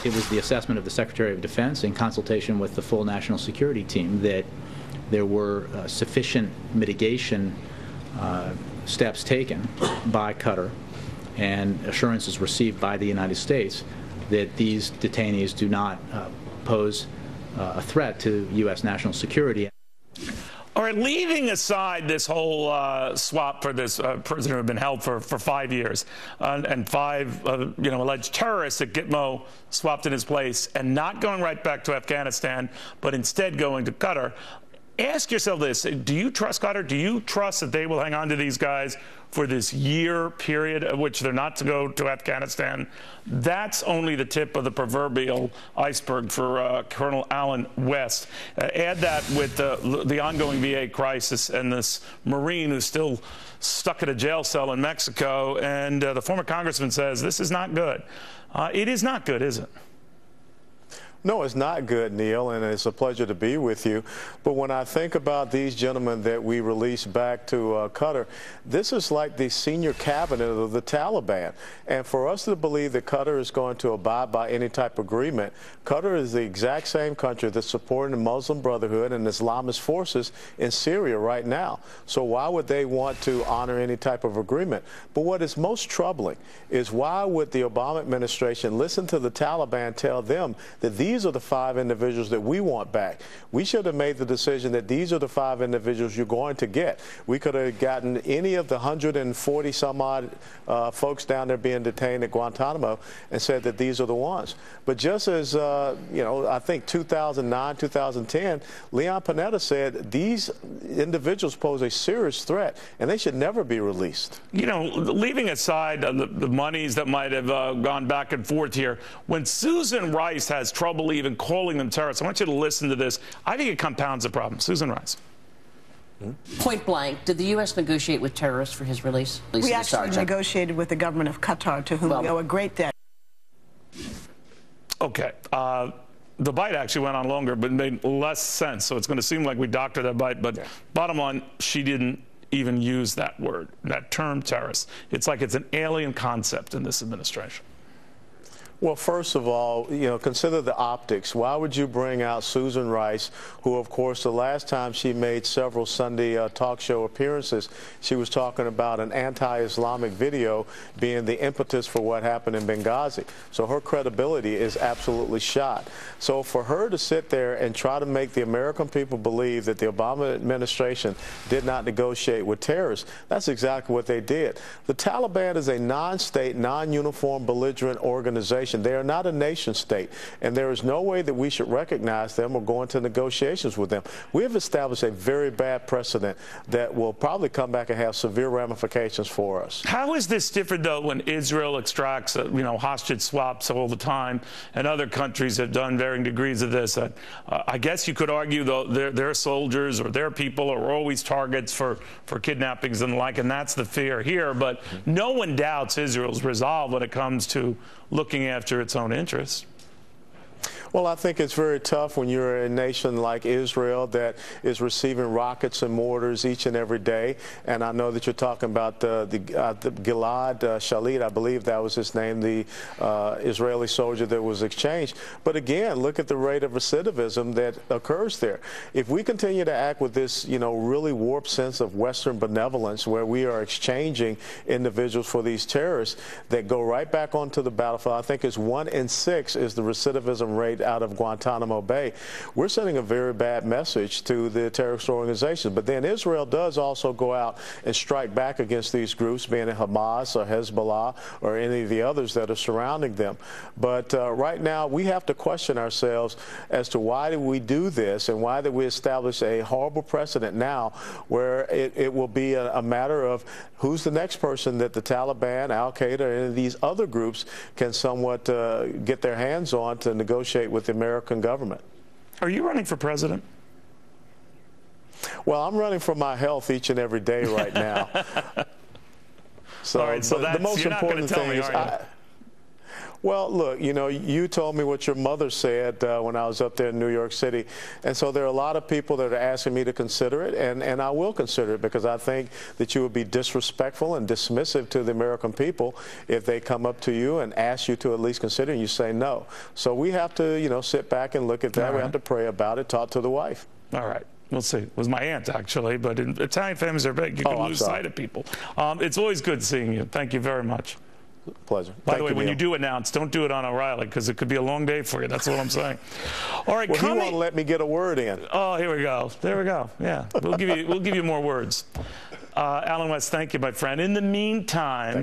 It was the assessment of the Secretary of Defense in consultation with the full national security team that there were sufficient mitigation steps taken by Qatar and assurances received by the United States that these detainees do not pose a threat to U.S. national security. All right, leaving aside this whole swap for this prisoner who had been held for 5 years and five alleged terrorists that Gitmo swapped in his place, and not going right back to Afghanistan, but instead going to Qatar, ask yourself this: do you trust Qatar? Do you trust that they will hang on to these guys for this year period of which they're not to go to Afghanistan? That's only the tip of the proverbial iceberg for Colonel Allen West. Add that with the ongoing VA crisis and this Marine who's still stuck in a jail cell in Mexico, and the former congressman says this is not good. It is not good, is it? No, it's not good, Neil, and it's a pleasure to be with you. But when I think about these gentlemen that we released back to Qatar, this is like the senior cabinet of the Taliban. And for us to believe that Qatar is going to abide by any type of agreement, Qatar is the exact same country that's supporting the Muslim Brotherhood and Islamist forces in Syria right now. So why would they want to honor any type of agreement? But what is most troubling is why would the Obama administration listen to the Taliban tell them that these are the 5 individuals that we want back? We should have made the decision that these are the 5 individuals you're going to get. We could have gotten any of the 140 some odd folks down there being detained at Guantanamo and said that these are the ones. But just as, I think 2009, 2010, Leon Panetta said these individuals pose a serious threat and they should never be released. You know, leaving aside the monies that might have gone back and forth here, when Susan Rice has trouble even calling them terrorists, I want you to listen to this. I think it compounds the problem. Susan Rice. Point blank, did the U.S. negotiate with terrorists for his release? We actually negotiated with the government of Qatar, to whom we owe a great debt. Okay. The bite actually went on longer, but made less sense. So it's going to seem like we doctored that bite. But bottom line, she didn't even use that word, that term terrorist. It's like it's an alien concept in this administration. Well, first of all, consider the optics. Why would you bring out Susan Rice, who, of course, the last time she made several Sunday talk show appearances, she was talking about an anti-Islamic video being the impetus for what happened in Benghazi. So her credibility is absolutely shot. So for her to sit there and try to make the American people believe that the Obama administration did not negotiate with terrorists, that's exactly what they did. The Taliban is a non-state, non-uniform, belligerent organization. They are not a nation state, and there is no way that we should recognize them or go into negotiations with them. We have established a very bad precedent that will probably come back and have severe ramifications for us. How is this different, though, when Israel extracts, hostage swaps all the time, and other countries have done varying degrees of this? I guess you could argue, though, their soldiers or their people are always targets for kidnappings and the like, and that's the fear here. But no one doubts Israel's resolve when it comes to looking after its own interests. Well, I think it's very tough when you're a nation like Israel that is receiving rockets and mortars each and every day. And I know that you're talking about the Gilad Shalit, I believe that was his name, the Israeli soldier that was exchanged. But again, look at the rate of recidivism that occurs there. If we continue to act with this, really warped sense of Western benevolence, where we are exchanging individuals for these terrorists that go right back onto the battlefield, I think it's 1 in 6 is the recidivism rate out of Guantanamo Bay. We're sending a very bad message to the terrorist organizations. But then Israel does also go out and strike back against these groups, being it Hamas or Hezbollah or any of the others that are surrounding them. But right now, we have to question ourselves as to why did we do this and why did we establish a horrible precedent now where it will be a matter of who's the next person that the Taliban, Al-Qaeda, and any of these other groups can somewhat get their hands on to negotiate with the American government. Are you running for president? Well, I'm running for my health each and every day right now. So, all right, so the most important thing is, Well, look, you know, you told me what your mother said when I was up there in New York City. And so there are a lot of people that are asking me to consider it, and I will consider it, because I think that you would be disrespectful and dismissive to the American people if they come up to you and ask you to at least consider, and you say no. So we have to, you know, sit back and look at that. We have to pray about it, talk to the wife. All right. We'll see. It was my aunt, actually, but Italian families are big. You can lose sight of people. It's always good seeing you. Thank you very much. Pleasure. By the way, when you do announce, don't do it on O'Reilly, because it could be a long day for you. That's what I'm saying. All right, well, he won't let me get a word in. Oh, here we go. There we go. Yeah, we'll give you more words. Alan West, thank you, my friend. In the meantime.